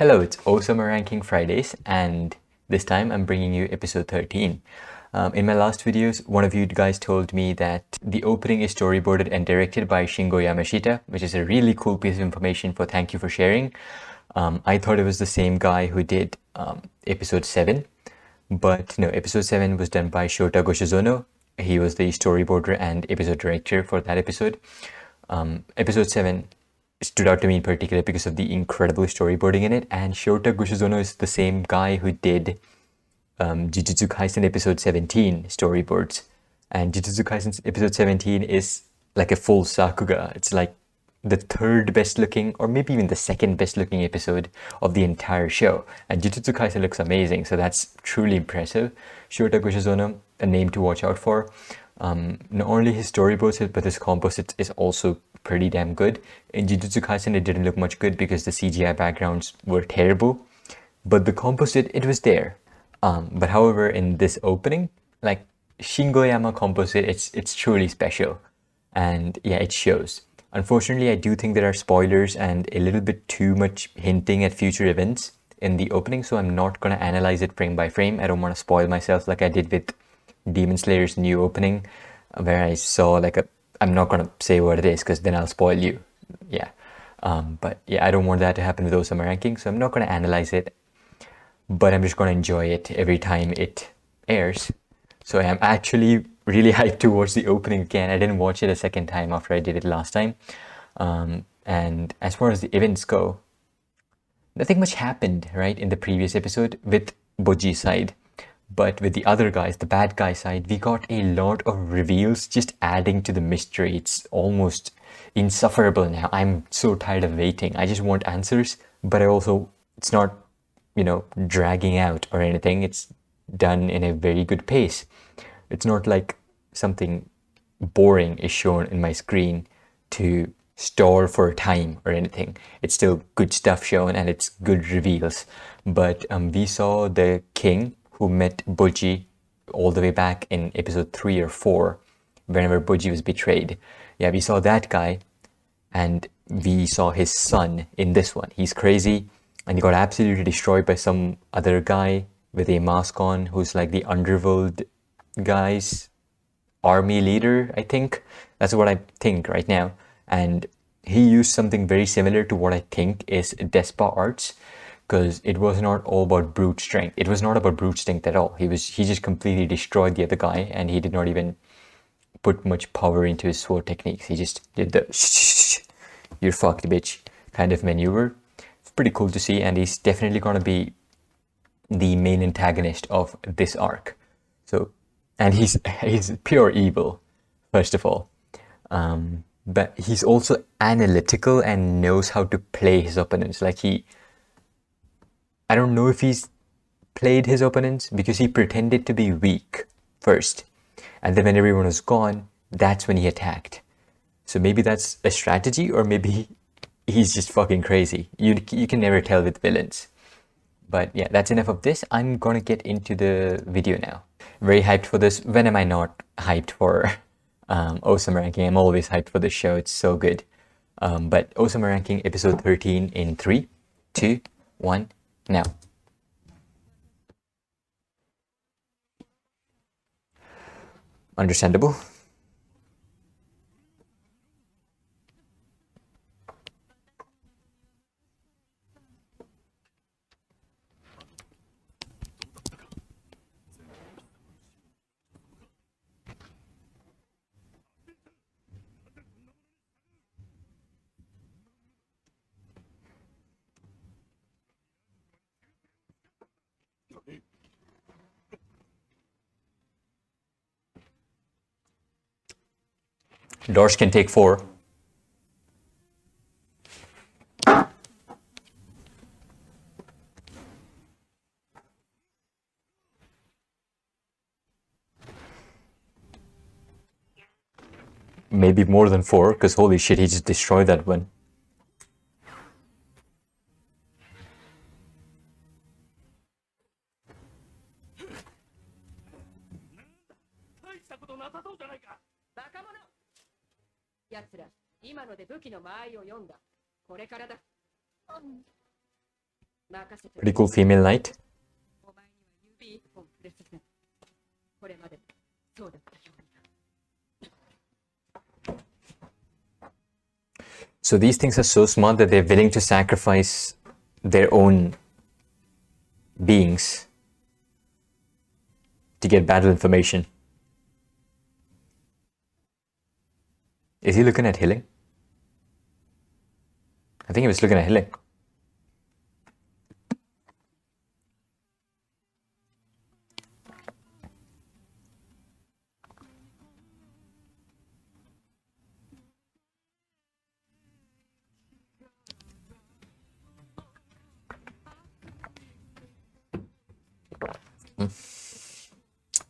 Hello, it's Ousama Ranking Fridays, and this time I'm bringing you episode 13. In my last videos, one of you guys told me that the opening is storyboarded and directed by Shingo Yamashita, which is a really cool piece of information, for thank you for sharing. I thought it was the same guy who did episode 7, but no, episode 7 was done by Shota Goshizono. He was the storyboarder and episode director for that episode. Episode 7 stood out to me in particular because of the incredible storyboarding in it, and Shota Goshizono is the same guy who did Jujutsu Kaisen episode 17 storyboards. And Jujutsu Kaisen episode 17 is like a full Sakuga. It's like the third best looking, or maybe even the second best looking episode of the entire show. And Jujutsu Kaisen looks amazing, so that's truly impressive. Shota Goshizono, a name to watch out for. Not only his storyboards, but his composite is also pretty damn good. In Jujutsu Kaisen, it didn't look much good because the CGI backgrounds were terrible, but the composite, it was there. But however, in this opening, like Shingoyama composite, it's truly special, and yeah, it shows. Unfortunately, I do think there are spoilers and a little bit too much hinting at future events in the opening, so I'm not gonna analyze it frame by frame. I don't want to spoil myself like I did with Demon Slayer's new opening, where I saw like a. I'm not gonna say what it is because then I'll spoil you. Yeah, but yeah, I don't want that to happen with Ousama ranking, so I'm not gonna analyze it, but I'm just gonna enjoy it every time it airs. So I'm actually really hyped to watch the opening again. I didn't watch it a second time after I did it last time. And as far as the events go, nothing much happened, right, in the previous episode with Boji's side. But with the other guys, the bad guy side, we got a lot of reveals, just adding to the mystery. It's almost insufferable now. I'm so tired of waiting. I just want answers, but I also, it's not, dragging out or anything. It's done in a very good pace. It's not like something boring is shown in my screen to store for a time or anything. It's still good stuff shown and it's good reveals. But we saw the king who met Boji all the way back in episode 3 or 4, whenever Boji was betrayed. Yeah, we saw that guy, and we saw his son in this one. He's crazy, and he got absolutely destroyed by some other guy with a mask on, who's like the underworld guy's army leader, I think. That's what I think right now. And he used something very similar to what I think is Despa Arts, because it was not all about brute strength. It was not about brute strength at all. He just completely destroyed the other guy, and he did not even put much power into his sword techniques. He just did the you're fucked, bitch kind of maneuver. It's pretty cool to see, and he's definitely gonna be the main antagonist of this arc. So, and he's pure evil, first of all. But he's also analytical and knows how to play his opponents. Like I don't know if he's played his opponents because he pretended to be weak first. And then when everyone was gone, that's when he attacked. So maybe that's a strategy, or maybe he's just fucking crazy. You can never tell with villains. But yeah, that's enough of this. I'm gonna get into the video now. Very hyped for this. When am I not hyped for Ousama ranking? I'm always hyped for this show. It's so good. But Ousama ranking episode 13 in 3, 2, 1, now. Understandable. Doors can take 4. Maybe more than 4, because holy shit, he just destroyed that one. Pretty cool female knight. So these things are so smart that they're willing to sacrifice their own beings to get battle information. Is he looking at healing? I think he was looking at healing.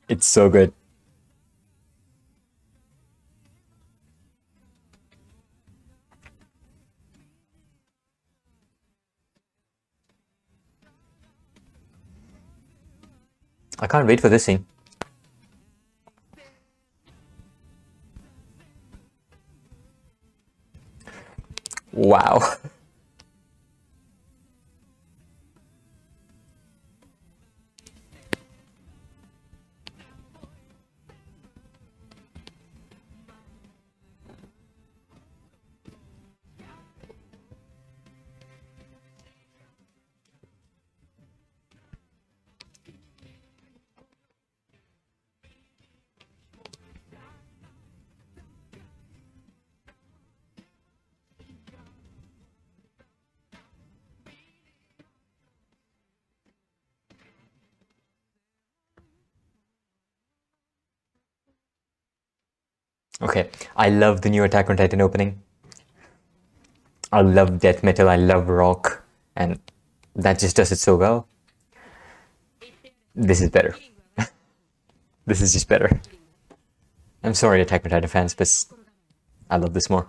It's so good. I can't wait for this scene. Wow. Okay, I love the new Attack on Titan opening. I love death metal, I love rock, and that just does it so well. This is better. This is just better. I'm sorry, Attack on Titan fans, but I love this more.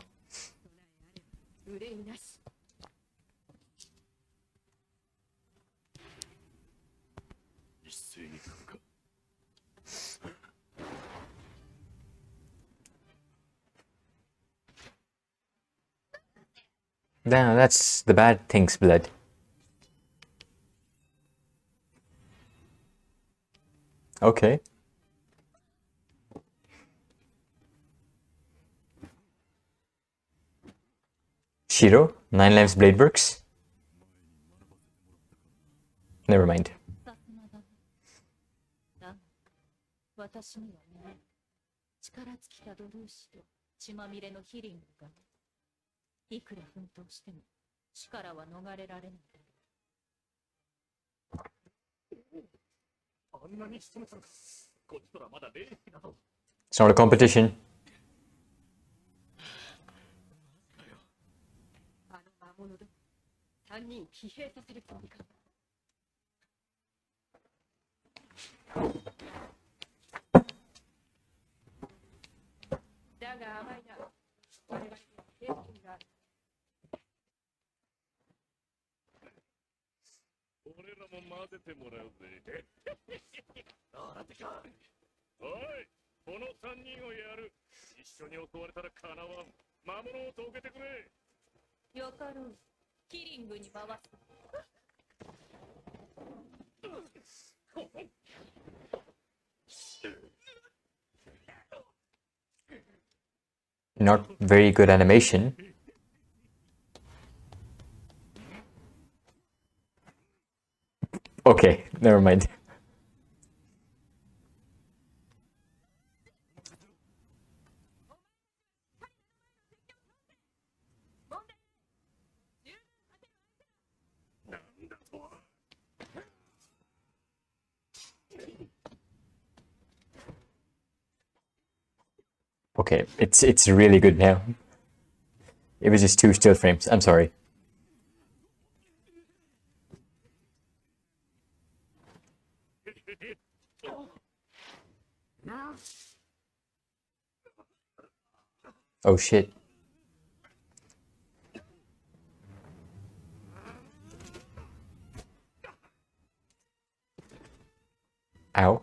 Nah, that's the bad thing's blood. Okay. Shiro, 9 Lives Blade Works. Never mind. 私にはね、力尽きたドルーシと血まみれのヒリングが、いくら奮闘しても力は逃れられない。あんなに仕留めたのか。こっちとらまだ0匹だと。It's not a competition. あの魔物で3人疲弊させるつもりか。だが甘いな。我々には経験がある。俺らも混ぜてもらうぜ。あらてか。おい、この3人をやる。一緒に襲われたらかなわん。魔物を遂げてくれ。よかろう。キリングに回す。Not very good animation. Okay, never mind. Okay, it's really good now. It was just 2 still frames. I'm sorry. Oh shit. Ow.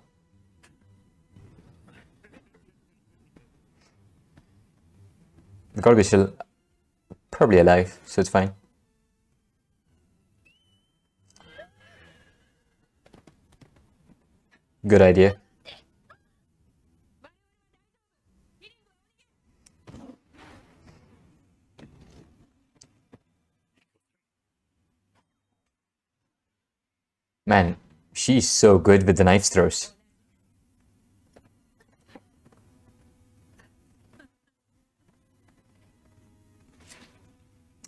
They've got to be still probably alive, so it's fine. Good idea. Man, she's so good with the knife throws.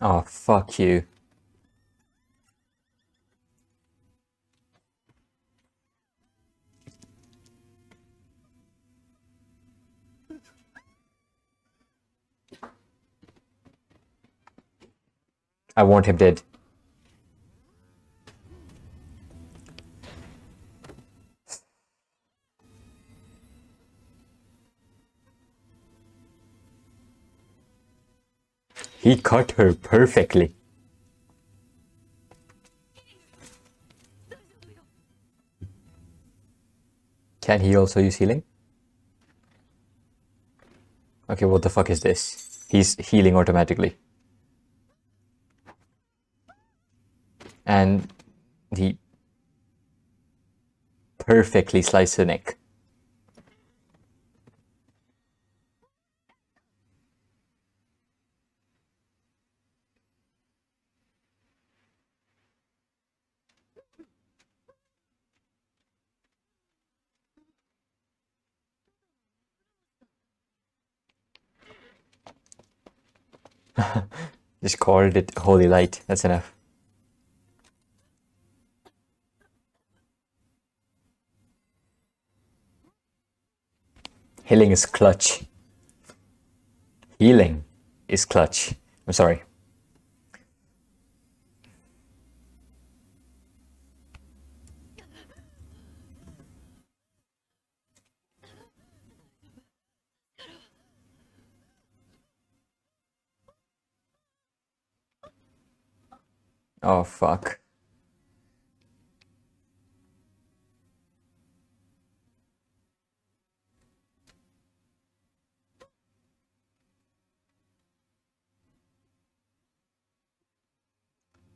Oh, fuck you. I want him dead. He cut her perfectly. Can he also use healing? Okay, what the fuck is this? He's healing automatically. And he perfectly sliced her neck. Just called it holy light. That's enough. Healing is clutch. Healing is clutch. I'm sorry. Oh, fuck.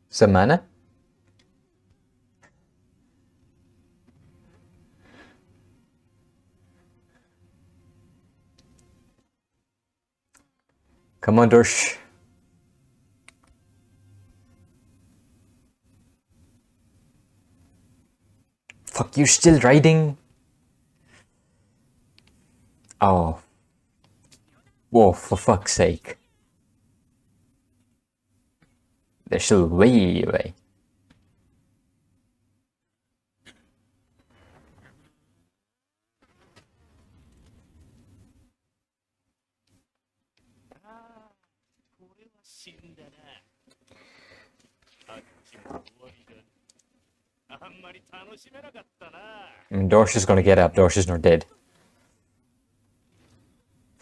Some mana? Come on, Dorsh. Fuck, you're still riding? Oh. Whoa, for fuck's sake. They're still way away. I mean, Dorsh is gonna get up. Dorsh is not dead.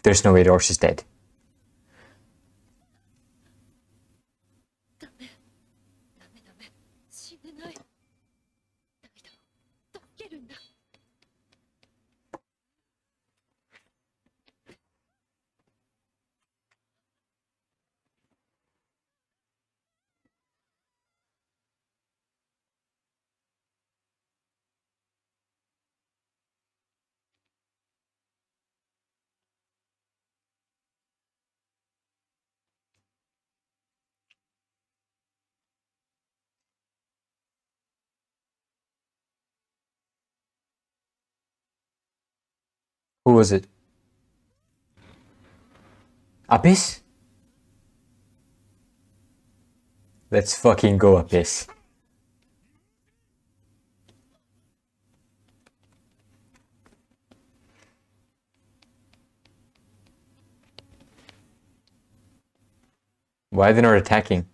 There's no way Dorsh is dead. Who was it? Abyss? Let's fucking go, Abyss. Why are they not attacking?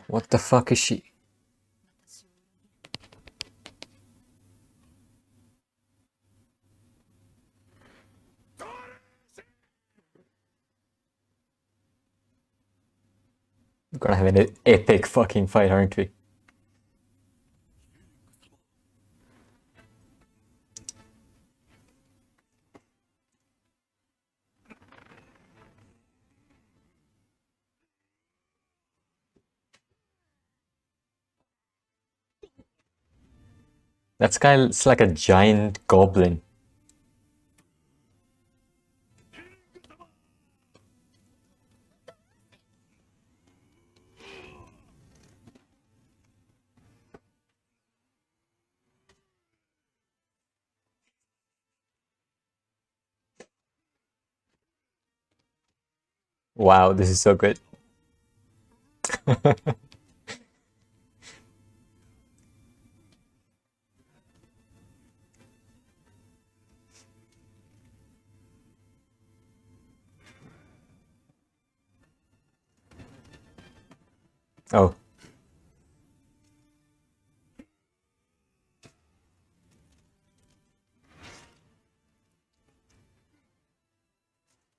What the fuck is she? We're gonna have an epic fucking fight, aren't we? That guy's like a giant goblin. Wow, this is so good. Oh.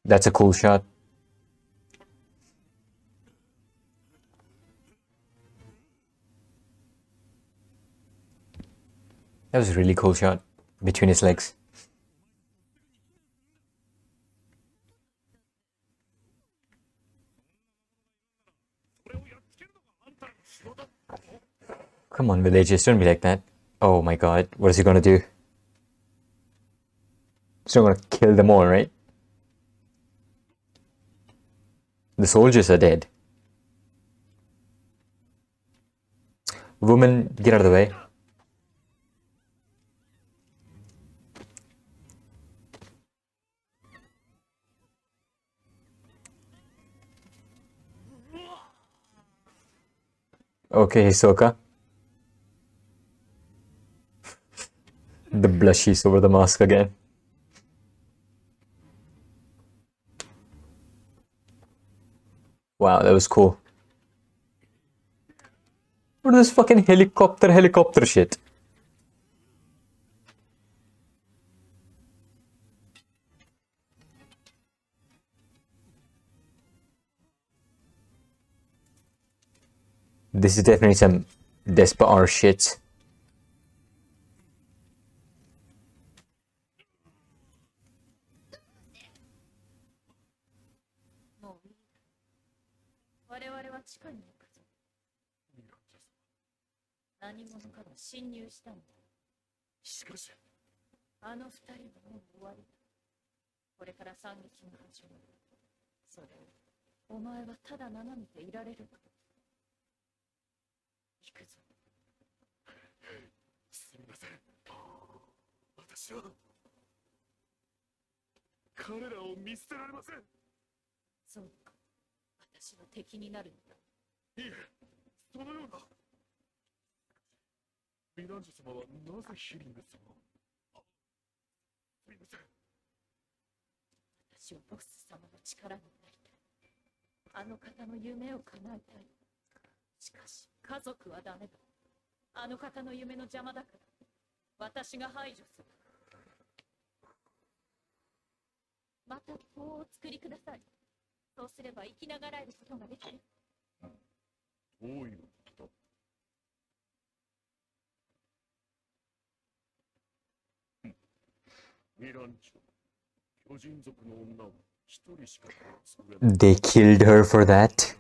That's a cool shot. That was a really cool shot between his legs. Come on, villagers, don't be like that. Oh my god, what is he gonna do? He's not gonna kill them all, right? The soldiers are dead. Woman, get out of the way. Okay, Hisoka. The blushies over the mask again. Wow, that was cool. What is this fucking helicopter shit? This is definitely some Despa R shit. They killed her for that.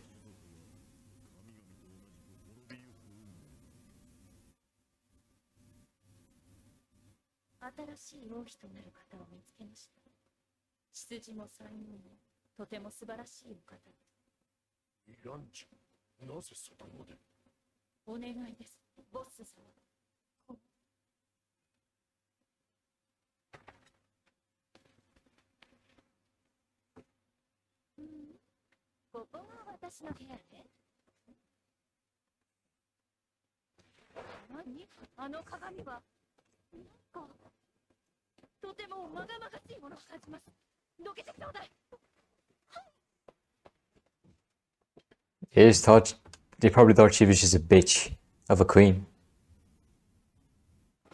They probably thought she was just a bitch of a queen.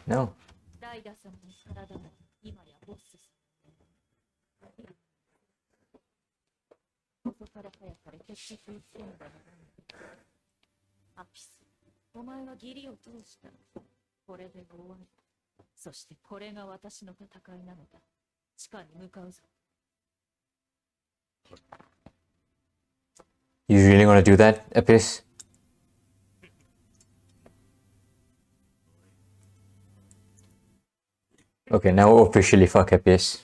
No. アピス、お前は義理を通した。これで終わり。そしてこれが私の戦いなのだ。地下に向かうぞ。You really gonna do that, Epis? Okay, now officially fuck Epis.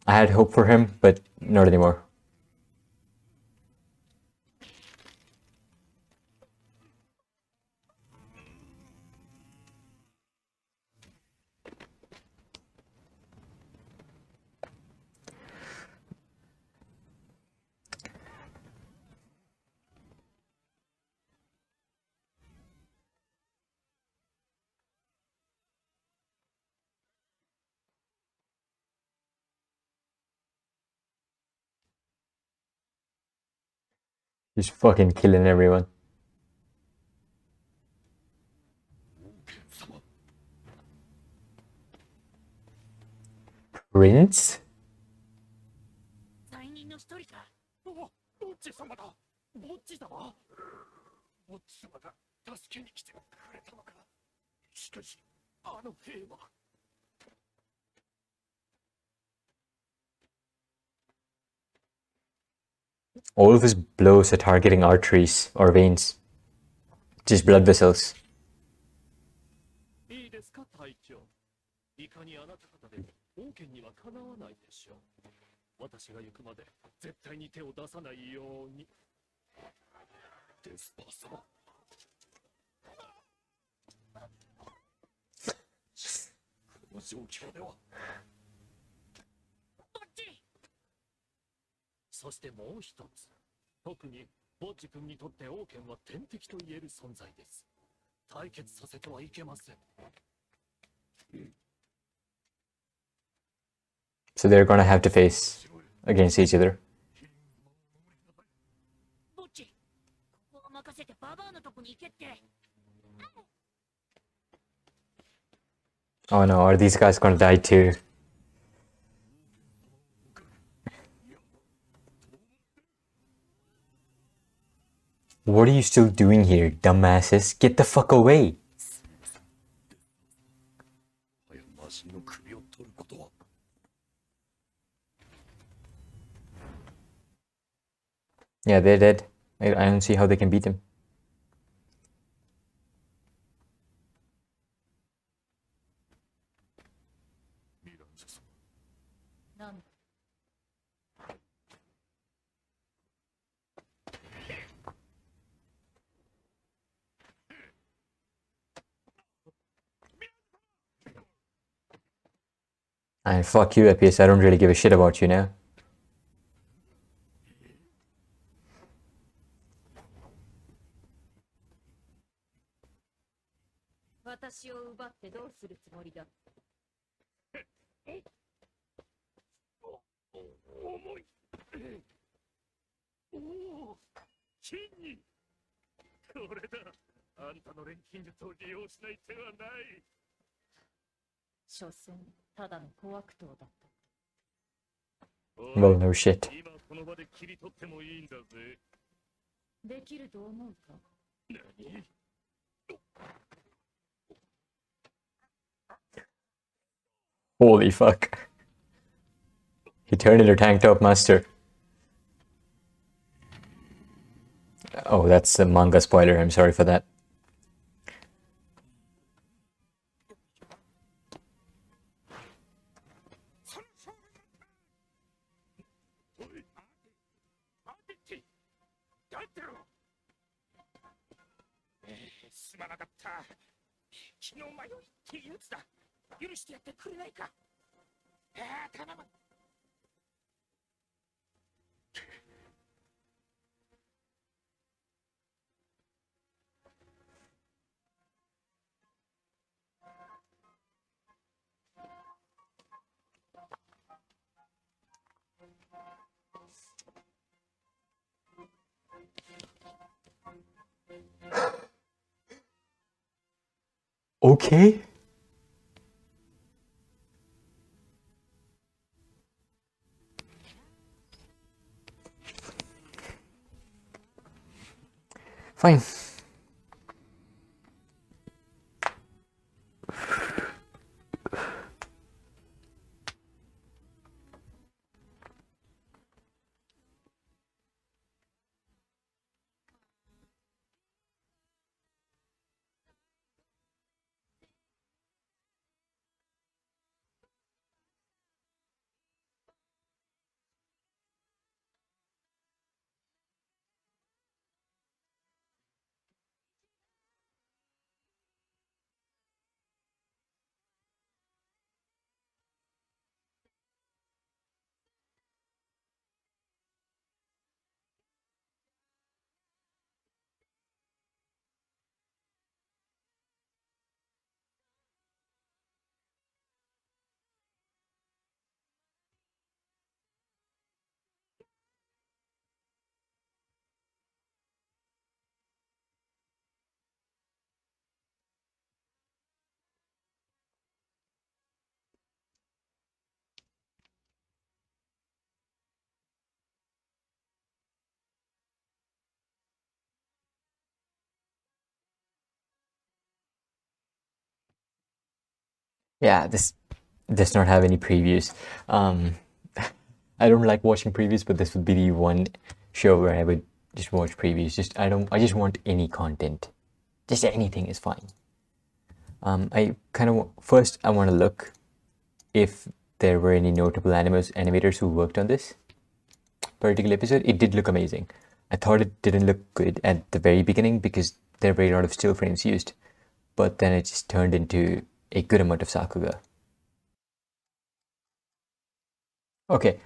I had hope for him, but not anymore. He's fucking killing everyone. Prince? 罪人の一人だ。ボッチ様だ。ボッチ様。ボッチ様が助けに来てくれたのか。しかし、あの兵は。All of his blows are targeting arteries or veins. Just blood vessels. いいですか、隊長。いかにあなた方で王権にはかなわないでしょう。私が行くまで絶対に手を出さないように。デスパー様。この状況では。ボッチ。そしてもう一つ。特にボッチ君にとって王権は天敵と言える存在です。対決させてはいけません。So they're gonna have to face against each other. ボッチ、ここを任せてババアのとこに行けって。Oh no, are these guys gonna die too? What are you still doing here, dumbasses? Get the fuck away! Yeah, they're dead. I don't see how they can beat him. And fuck you, Epius, I don't really give a shit about you now. 私を奪ってどうするつもりだ。重い。おお、金に。これだ。あんたの錬金術を利用しない手はない。所詮ただの小悪党だった。Well, no shit. 今この場で切り取ってもいいんだぜ。できると思うか。何Holy fuck. He turned into tank top master. Oh, that's a manga spoiler. I'm sorry for that. Okay. Fine. Yeah, this does not have any previews. I don't like watching previews, but this would be the one show where I would just watch previews. I just want any content. Just anything is fine. I kind of first I want to look if there were any notable animators who worked on this particular episode. It did look amazing. I thought it didn't look good at the very beginning because there were a lot of still frames used, but then it just turned into a good amount of Sakuga. Okay,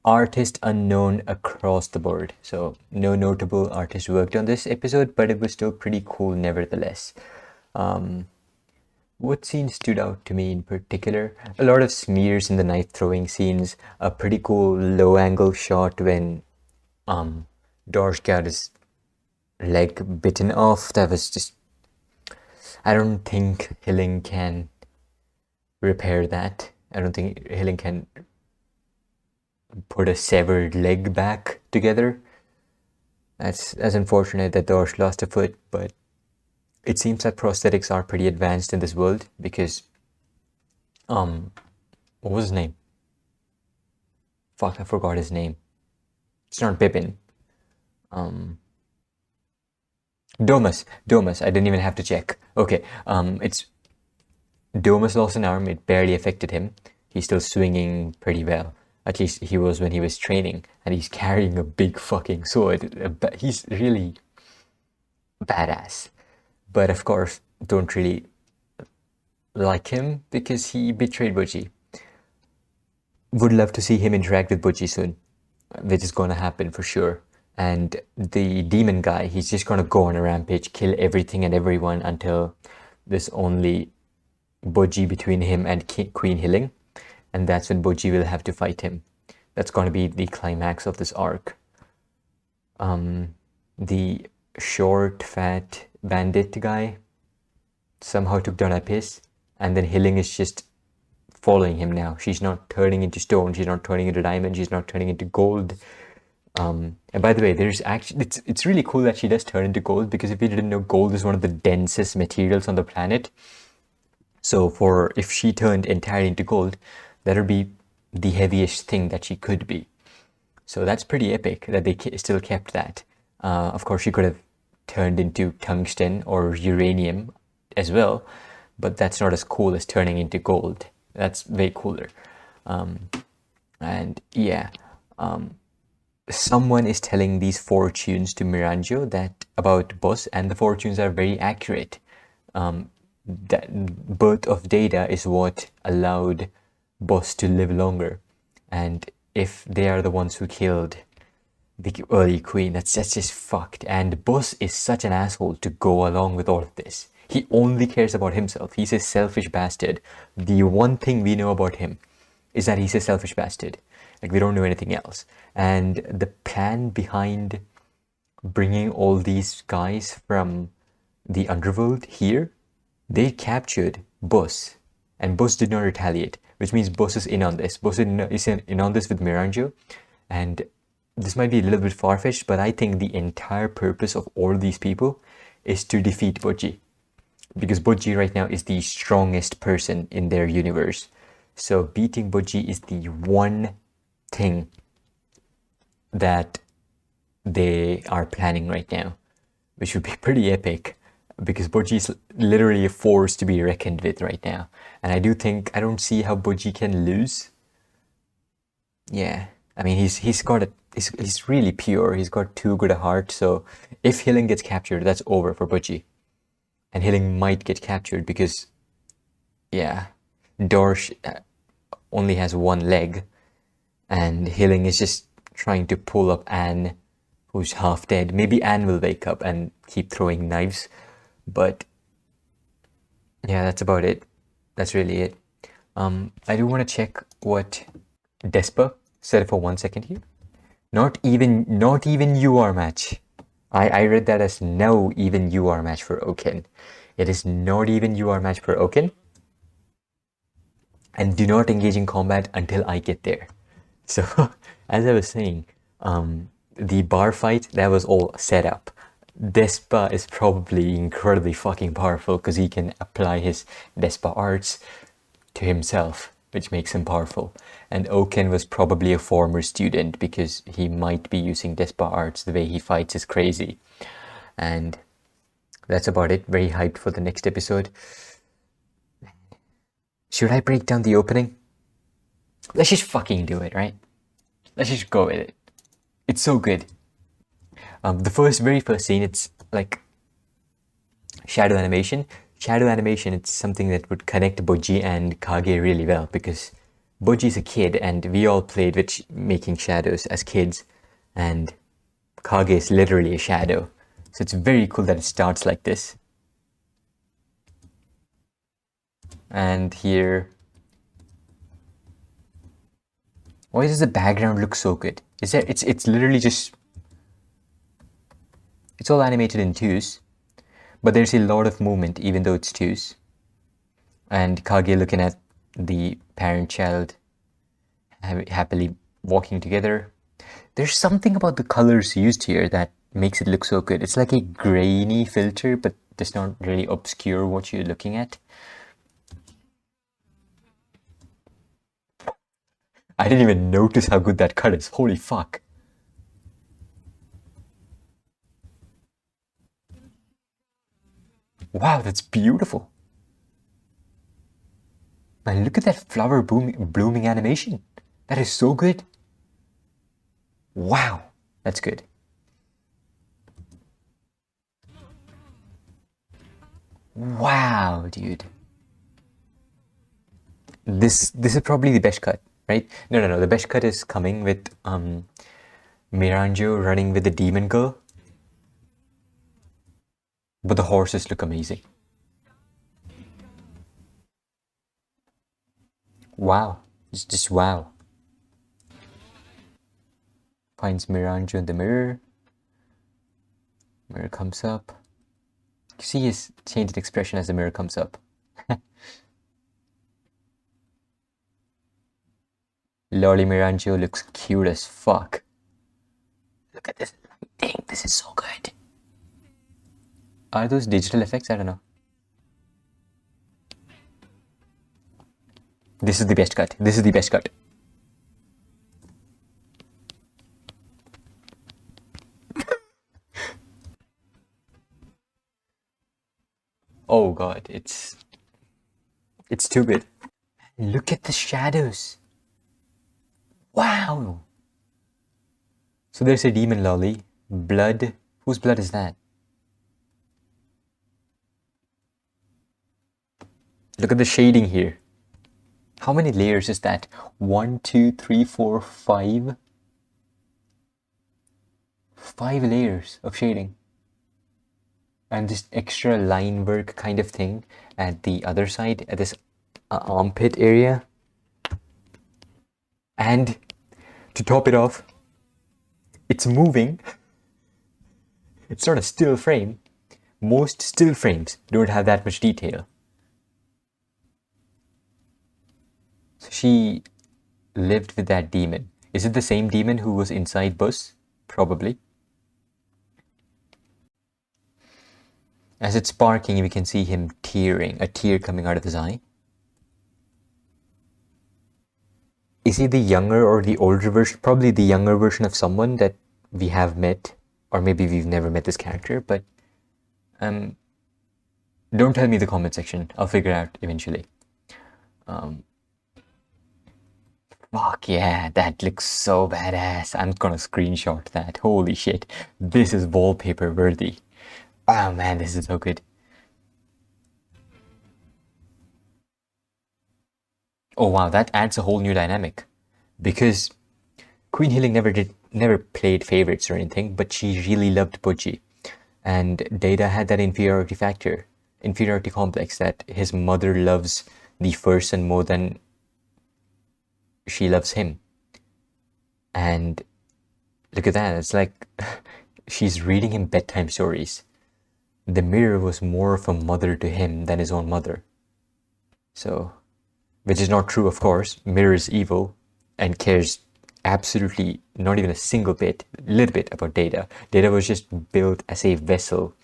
artist unknown across the board. So no notable artist worked on this episode, but it was still pretty cool nevertheless. What scene stood out to me in particular? A lot of smears in the knife throwing scenes, a pretty cool low angle shot when Dorsch got his leg bitten off. That was just, I don't think Hilling can repair that. I don't think Hilling can put a severed leg back together. That's unfortunate that Dorsch lost a foot, but it seems that prosthetics are pretty advanced in this world because what was his name? Fuck, I forgot his name. It's not Pippin. Domus. I didn't even have to check. Okay, it's Domus lost an arm. It barely affected him. He's still swinging pretty well. At least he was when he was training, and he's carrying a big fucking sword. He's really badass. But of course, don't really like him because he betrayed Butchie. Would love to see him interact with Butchie soon, which is gonna happen for sure. And the demon guy, he's just gonna go on a rampage, kill everything and everyone until there's only Butchie between him and Queen Hilling, and that's when Butchie will have to fight him. That's gonna be the climax of this arc. The short, fat bandit guy somehow took down a piss, and then Hilling is just following him now. She's not turning into stone, she's not turning into diamond, she's not turning into gold. And by the way, there's actually it's really cool that she does turn into gold, because if you didn't know, gold is one of the densest materials on the planet. So if she turned entirely into gold, that would be the heaviest thing that she could be. So that's pretty epic that they still kept that. Of course, she could have turned into tungsten or uranium as well, but that's not as cool as turning into gold. That's way cooler. And yeah, someone is telling these fortunes to Miranjo about Boss, and the fortunes are very accurate. That birth of Data is what allowed Boss to live longer, and if they are the ones who killed the early queen, that's just fucked. And Boss is such an asshole to go along with all of this. He only cares about himself. He's a selfish bastard. The one thing we know about him is that he's a selfish bastard. Like, we don't know anything else. And the plan behind bringing all these guys from the underworld here, they captured Boss, and Boss did not retaliate, which means Boss is in on this. Boss is in on this with Miranjo, and this might be a little bit far-fetched, but I think the entire purpose of all these people is to defeat Boji. Because Boji right now is the strongest person in their universe. So beating Boji is the one thing that they are planning right now, which would be pretty epic, because Boji is literally a force to be reckoned with right now. And I don't see how Boji can lose. Yeah, I mean, he's really pure. He's got too good a heart. So if Healing gets captured, that's over for Boji. And Healing might get captured because, yeah, Dorsh only has one leg, and Healing is just trying to pull up Anne, who's half dead. Maybe Anne will wake up and keep throwing knives, but yeah, that's about it. That's really it. I do want to check what Despa said for 1 second here. Not even UR match. I read that as no even UR match for Oken. It is not even UR match for Oken. And do not engage in combat until I get there. So, as I was saying, the bar fight, that was all set up. Despa is probably incredibly fucking powerful because he can apply his Despa arts to himself, which makes him powerful. And Oken was probably a former student because he might be using Despa arts. The way he fights is crazy. And that's about it. Very hyped for the next episode. Should I break down the opening? Let's just fucking do it, right? Let's just go with it. It's so good. The very first scene, it's like shadow animation. Shadow animation, it's something that would connect Boji and Kage really well, because Boji's a kid and we all played with making shadows as kids, and Kage is literally a shadow. So it's very cool that it starts like this. And here, why does the background look so good? It's literally just, it's all animated in twos, but there's a lot of movement even though it's twos. And Kage looking at the parent-child happily walking together. There's something about the colors used here that makes it look so good. It's like a grainy filter, but does not really obscure what you're looking at. I didn't even notice how good that cut is. Holy fuck. Wow, that's beautiful. Man, look at that flower blooming animation. That is so good. Wow, that's good. Wow, dude. This is probably the best cut, right? No. The best cut is coming with Miranjo running with the demon girl. But the horses look amazing. Wow. It's just wow. Finds Miranjo in the mirror. Mirror comes up. You see his changed expression as the mirror comes up. Lolly Miranjo looks cute as fuck. Look at this lighting. This is so good. Are those digital effects? I don't know. This is the best cut. This is the best cut. Oh god, it's too good. Look at the shadows. Wow. So there's a demon lolly. Blood. Whose blood is that? Look at the shading here. How many layers is that? 1, 2, 3, 4, 5. 5 layers of shading. And this extra line work kind of thing at the other side, at this armpit area. And to top it off, it's moving. It's not a still frame. Most still frames don't have that much detail. So she lived with that demon. Is it the same demon who was inside Bus? Probably. As it's sparking, we can see him tearing, a tear coming out of his eye. Is he the younger or the older version? Probably the younger version of someone that we have met, or maybe we've never met this character, but don't tell me in the comment section. I'll figure it out eventually. Fuck yeah, that looks so badass. I'm gonna screenshot that. Holy shit. This is wallpaper worthy. Oh man, this is so good. Oh wow, that adds a whole new dynamic. Because Queen Healing never played favorites or anything, but she really loved Butchie. And Data had that inferiority factor, inferiority complex, that his mother loves the first son more than she loves him. And look at that, it's like she's reading him bedtime stories. The mirror was more of a mother to him than his own mother. So, which is not true, of course. Mirror is evil and cares absolutely not even a single bit, little bit about Data. Data was just built as a vessel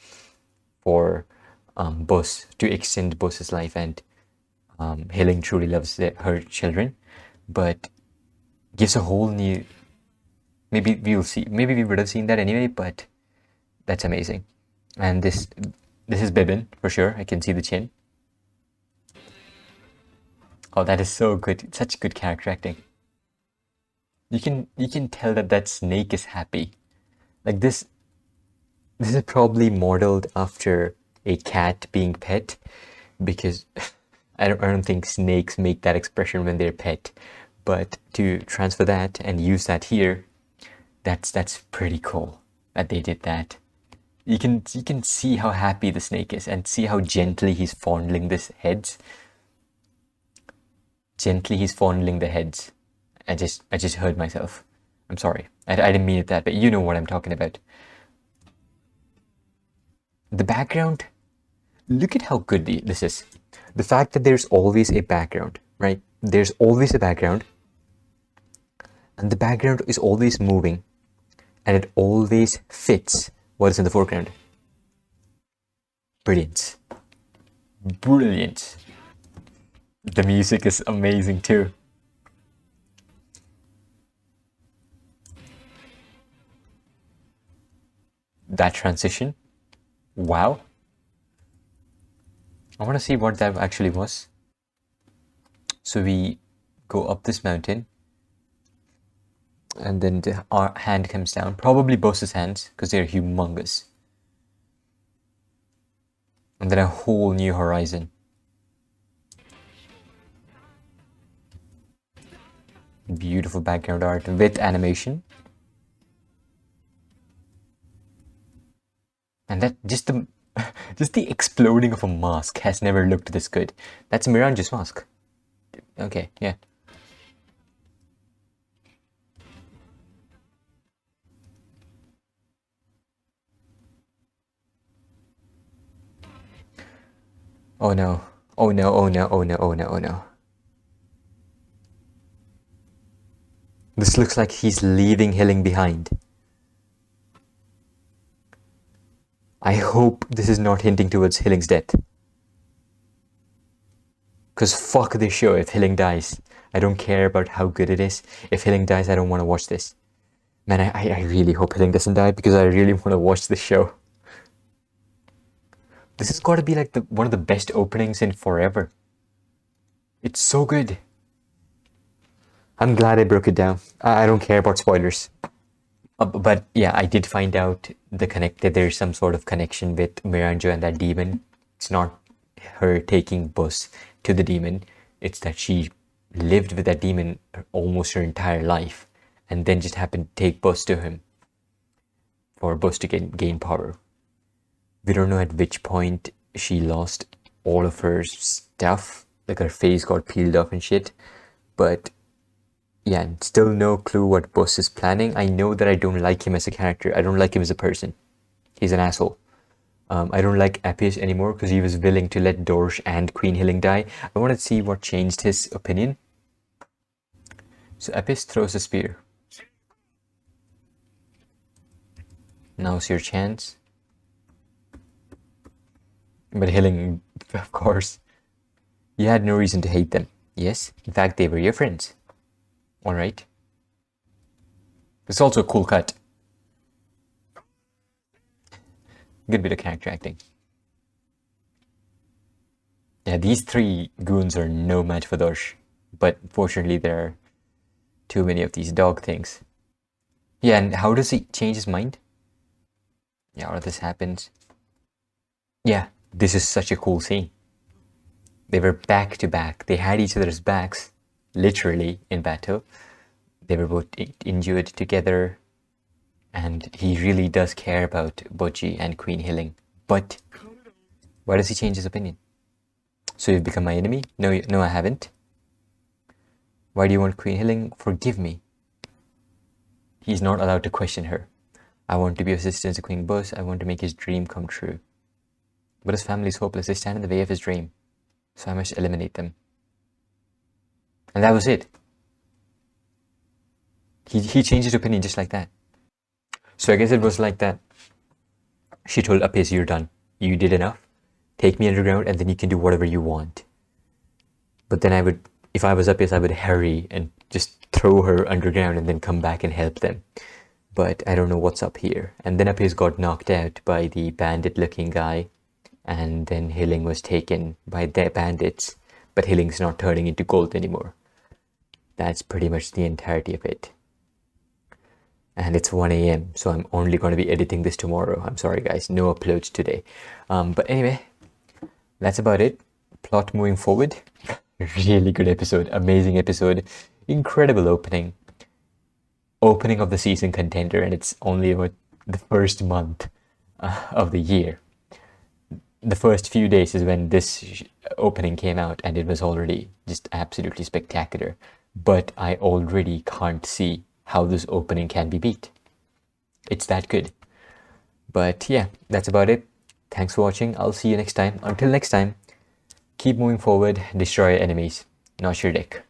for Bus, to extend Bus's life, and Healing truly loves her children, but gives a whole new, maybe we'll see, maybe we would have seen that anyway, but that's amazing. And this is Bibin for sure. I can see the chin. Oh, that is so good. Such good character acting. You can tell that snake is happy. Like this is probably modeled after a cat being pet, because I don't think snakes make that expression when they're pet. But to transfer that and use that here, that's pretty cool that they did that. You can see how happy the snake is, and see how gently he's fondling this heads. Gently he's fondling the heads. I just heard myself. I'm sorry. I didn't mean it that, but you know what I'm talking about. The background, look at how good this is. The fact that there's always a background, right? There's always a background, and the background is always moving, and it always fits what is in the foreground. Brilliant. Brilliant. The music is amazing too. That transition, wow. I want to see what that actually was. So we go up this mountain, and then our hand comes down, probably Boss's hands, because they're humongous. And then a whole new horizon. Beautiful background art with animation. And that just the exploding of a mask has never looked this good. That's Miranja's mask. Okay, yeah. Oh no. Oh no, oh no, oh no, oh no, oh no. This looks like he's leaving Healing behind. I hope this is not hinting towards Healing's death. Because fuck this show if Healing dies. I don't care about how good it is. If Healing dies, I don't want to watch this. Man, I really hope Healing doesn't die, because I really want to watch this show. This has got to be like one of the best openings in forever. It's so good. I'm glad I broke it down. I don't care about spoilers. But yeah, I did find out that there's some sort of connection with Miranja and that demon. It's not her taking Bus to the demon. It's that she lived with that demon almost her entire life, and then just happened to take Bus to him for Bus to gain power. We don't know at which point she lost all of her stuff, like her face got peeled off and shit. But yeah, still no clue what Bus is planning. I know that I don't like him as a character. I don't like him as a person. He's an asshole. I don't like Appius anymore because he was willing to let Dorsch and Queen Healing die. I want to see what changed his opinion. So Appius throws a spear. Now's your chance. But Hilling, of course, you had no reason to hate them. Yes, in fact, they were your friends. Alright. It's also a cool cut. Good bit of character acting. Yeah, these three goons are no match for Dorsh. But fortunately, there are too many of these dog things. Yeah, and how does he change his mind? Yeah, all of this happens. Yeah, this is such a cool scene. They were back to back. They had each other's backs, literally, in battle. They were both injured together. And he really does care about Boji and Queen Hilling. But why does he change his opinion? So you've become my enemy? No, no, I haven't. Why do you want Queen Hilling? Forgive me. He's not allowed to question her. I want to be assistant to Queen Buzz. I want to make his dream come true. But his family is hopeless. They stand in the way of his dream. So I must eliminate them. And that was it. He changed his opinion just like that. So I guess it was like that. She told Apis, you're done. You did enough. Take me underground and then you can do whatever you want. But then I would, if I was Apis, I would hurry and just throw her underground and then come back and help them. But I don't know what's up here. And then Apis got knocked out by the bandit-looking guy. And then Hilling was taken by their bandits. But Hilling's not turning into gold anymore. That's pretty much the entirety of it. And it's 1 AM, so I'm only going to be editing this tomorrow. I'm sorry guys, no uploads today. But anyway, that's about it. Plot moving forward. Really good episode, amazing episode, incredible opening. Opening of the season contender, and it's only about the first month of the year. The first few days is when this opening came out, and it was already just absolutely spectacular. But I already can't see how this opening can be beat. It's that good. But yeah, that's about it. Thanks for watching. I'll see you next time. Until next time, keep moving forward, destroy enemies, not your dick.